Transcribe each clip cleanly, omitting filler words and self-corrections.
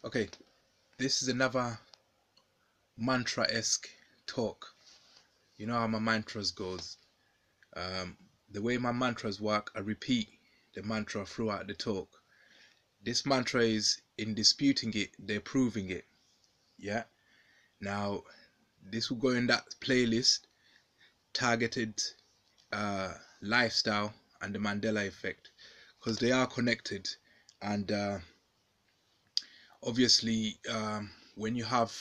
Okay, this is another mantra-esque talk. You know how my mantras goes. The way my mantras work, I repeat the mantra throughout the talk. This mantra is, in disputing it, they're proving it. Yeah. Now, this will go in that playlist, targeted lifestyle and the Mandela effect, because they are connected. And obviously, when you have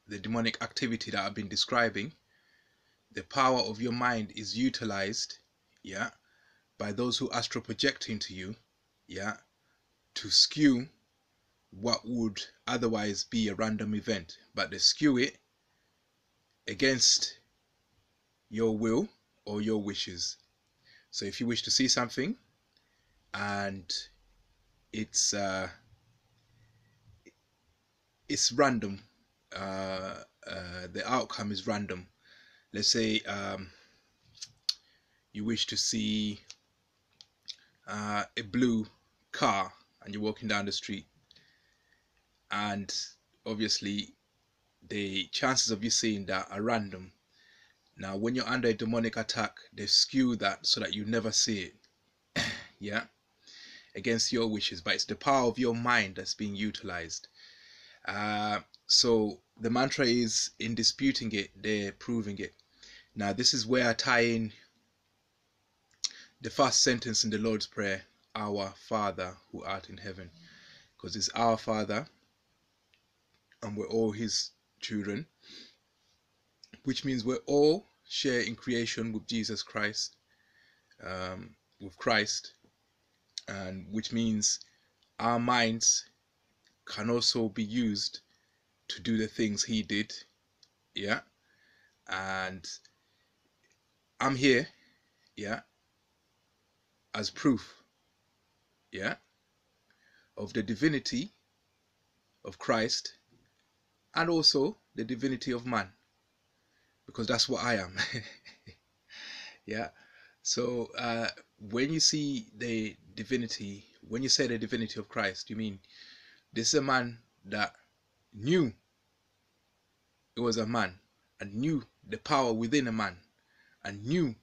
the demonic activity that I've been describing, the power of your mind is utilized, yeah, by those who astral project into you, yeah, to skew what would otherwise be a random event, but they skew it against your will or your wishes. So if you wish to see something and it's random, the outcome is random. Let's say you wish to see a blue car and you're walking down the street, and obviously the chances of you seeing that are random. Now when you're under a demonic attack, they skew that so that you never see it, yeah, against your wishes, but it's the power of your mind that's being utilized. So the mantra is, in disputing it, they're proving it. Now this is where I tie in the first sentence in the Lord's Prayer, our Father who art in heaven, because it's our Father and we're all his children, which means we're all share in creation with Jesus Christ, with Christ, and which means our minds can also be used to do the things he did, yeah. And I'm here, yeah, as proof, yeah, of the divinity of Christ and also the divinity of man, because that's what I am. Yeah. So when you see the divinity, when you say the divinity of Christ, you mean this is a man that knew it was a man and knew the power within a man and knew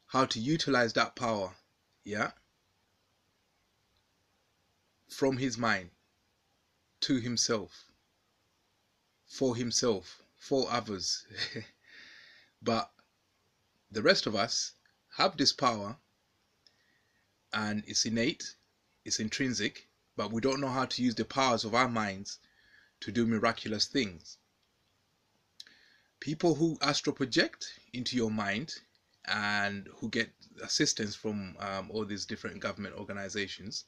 how to utilize that power, yeah, from his mind to himself, for others. But the rest of us have this power and it's innate, it's intrinsic, but we don't know how to use the powers of our minds to do miraculous things. People who astral project into your mind and who get assistance from all these different government organizations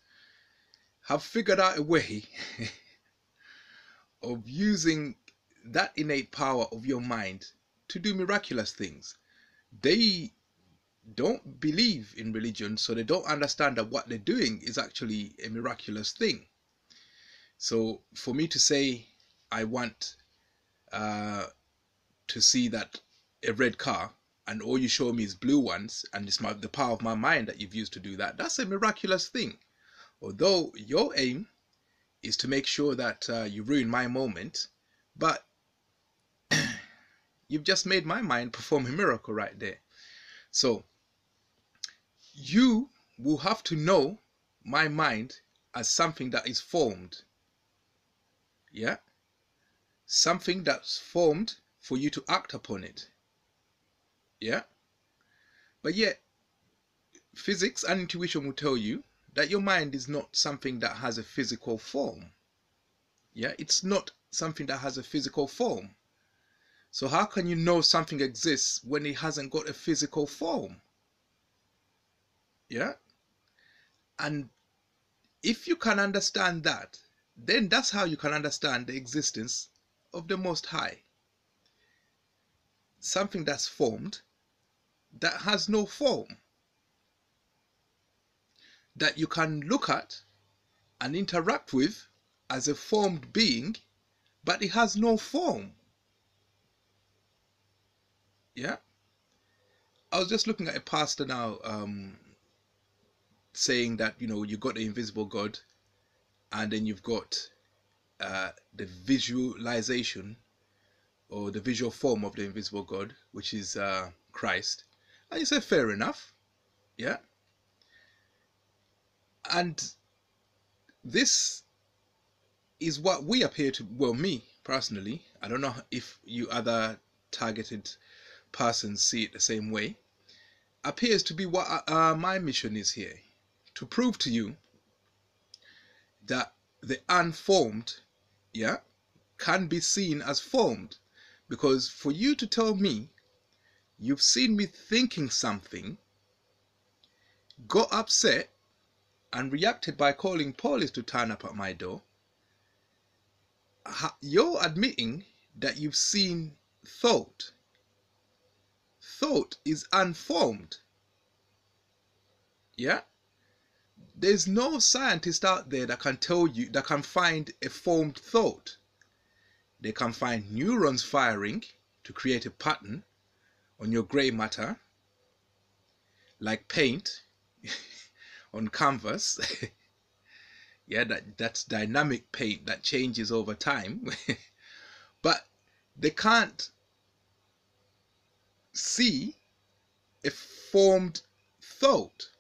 have figured out a way of using that innate power of your mind to do miraculous things. They don't believe in religion, so they don't understand that what they're doing is actually a miraculous thing. So for me to say I want to see that a red car and all you show me is blue ones, and it's the power of my mind that you've used to do that, that's a miraculous thing. Although your aim is to make sure that you ruin my moment, but you've just made my mind perform a miracle right there. So you will have to know my mind as something that is formed, yeah, something that's formed for you to act upon it, yeah. But yet physics and intuition will tell you that your mind is not something that has a physical form, yeah, it's not something that has a physical form. So how can you know something exists when it hasn't got a physical form? Yeah. And if you can understand that, then that's how you can understand the existence of the Most High. Something that's formed, that has no form, that you can look at and interact with as a formed being, but it has no form. Yeah. I was just looking at a pastor now saying that, you know, you've got the invisible God and then you've got the visualization or the visual form of the invisible God, which is Christ. And you say, fair enough. Yeah. And this is what we appear to, well, me personally, I don't know if you other targeted persons see it the same way, appears to be what my mission is here, to prove to you that the unformed, yeah, can be seen as formed. Because for you to tell me you've seen me thinking something, got upset and reacted by calling police to turn up at my door, you're admitting that you've seen thought. Thought is unformed. Yeah? There's no scientist out there that can tell you, that can find a formed thought. They can find neurons firing to create a pattern on your grey matter, like paint on canvas. Yeah, that's dynamic paint that changes over time. But they can't see a formed thought.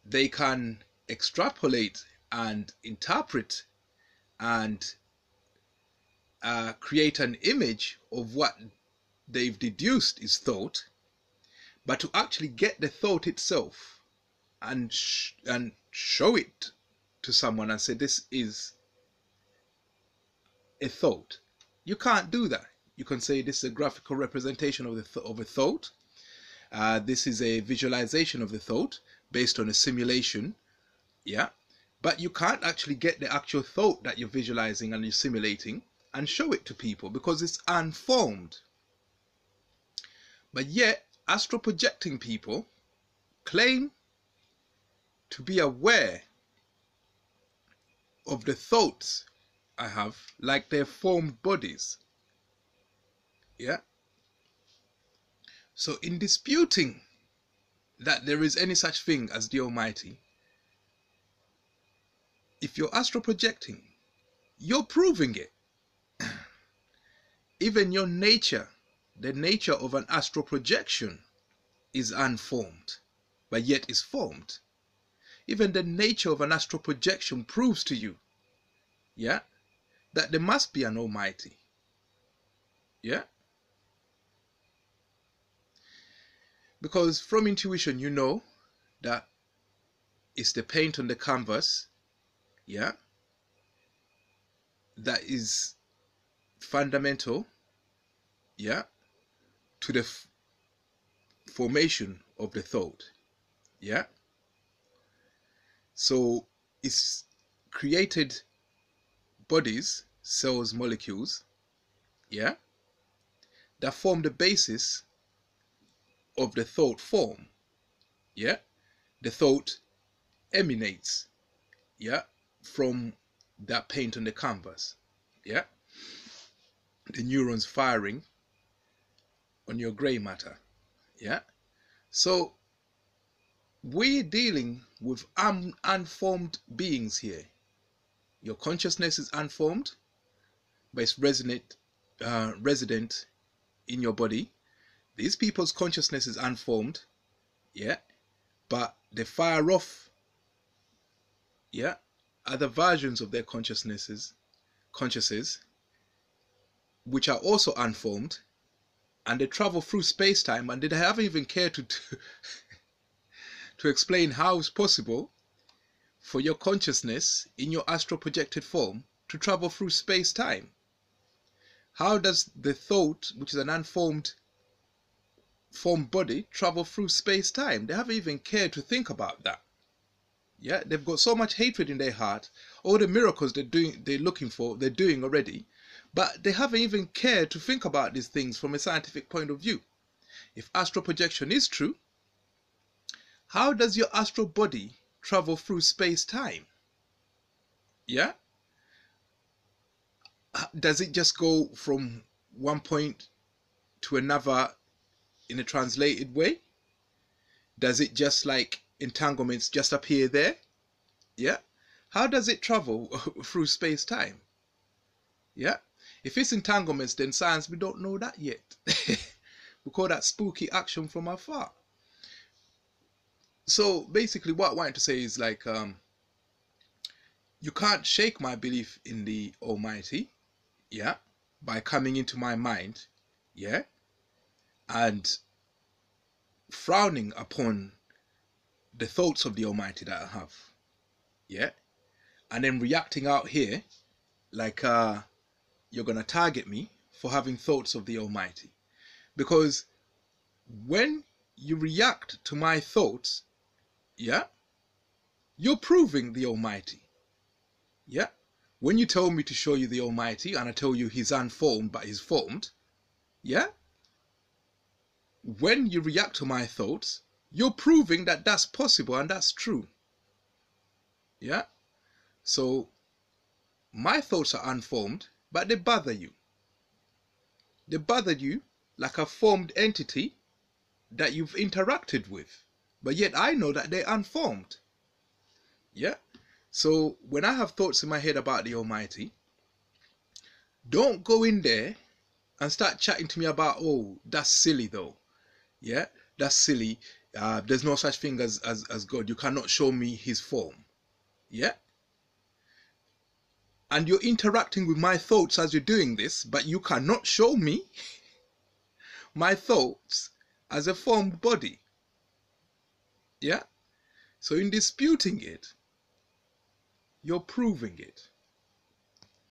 They can extrapolate and interpret and create an image of what they've deduced is thought, but to actually get the thought itself and show it to someone and say this is a thought, you can't do that. You can say this is a graphical representation of a thought. This is a visualization of the thought based on a simulation. Yeah, but you can't actually get the actual thought that you're visualizing and you're simulating and show it to people because it's unformed. But yet, astral projecting people claim to be aware of the thoughts I have, like they're formed bodies. Yeah. So in disputing that there is any such thing as the Almighty, if you're astral projecting, you're proving it. Even your nature, the nature of an astral projection is unformed, but yet is formed. Even the nature of an astral projection proves to you, yeah, that there must be an Almighty. Yeah. Because from intuition, you know that it's the paint on the canvas, yeah, that is fundamental, yeah, to the formation of the thought. Yeah. So it's created bodies, cells, molecules, yeah, that form the basis of the thought form. Yeah. The thought emanates, yeah, from that paint on the canvas. Yeah. The neurons firing on your grey matter. Yeah. So we're dealing with unformed beings here. Your consciousness is unformed, but it's resident in your body. These people's consciousness is unformed, yeah, but they fire off, yeah, other versions of their consciousnesses, which are also unformed, and they travel through space-time, and they haven't even cared to explain how it's possible for your consciousness in your astral projected form to travel through space-time. How does the thought, which is an unformed formed body, travel through space-time? They haven't even cared to think about that. Yeah, they've got so much hatred in their heart. All the miracles they're looking for, they're doing already, but they haven't even cared to think about these things from a scientific point of view. If astral projection is true, how does your astral body travel through space-time? Yeah? Does it just go from one point to another in a translated way? Does it just like entanglements just appear there? Yeah? How does it travel through space-time? Yeah? If it's entanglements, then science, we don't know that yet. We call that spooky action from afar. So basically what I wanted to say is like, you can't shake my belief in the Almighty, yeah, by coming into my mind, yeah, and frowning upon the thoughts of the Almighty that I have, yeah, and then reacting out here like you're gonna target me for having thoughts of the Almighty. Because when you react to my thoughts, yeah, you're proving the Almighty. Yeah? When you tell me to show you the Almighty and I tell you he's unformed but he's formed, yeah? When you react to my thoughts, you're proving that that's possible and that's true. Yeah? So my thoughts are unformed, but they bother you. They bother you like a formed entity that you've interacted with. But yet I know that they're unformed. Yeah? So when I have thoughts in my head about the Almighty, don't go in there and start chatting to me about, oh, that's silly though. Yeah? That's silly. There's no such thing as God. You cannot show me his form. Yeah? And you're interacting with my thoughts as you're doing this, but you cannot show me my thoughts as a formed body. Yeah? So in disputing it, you're proving it.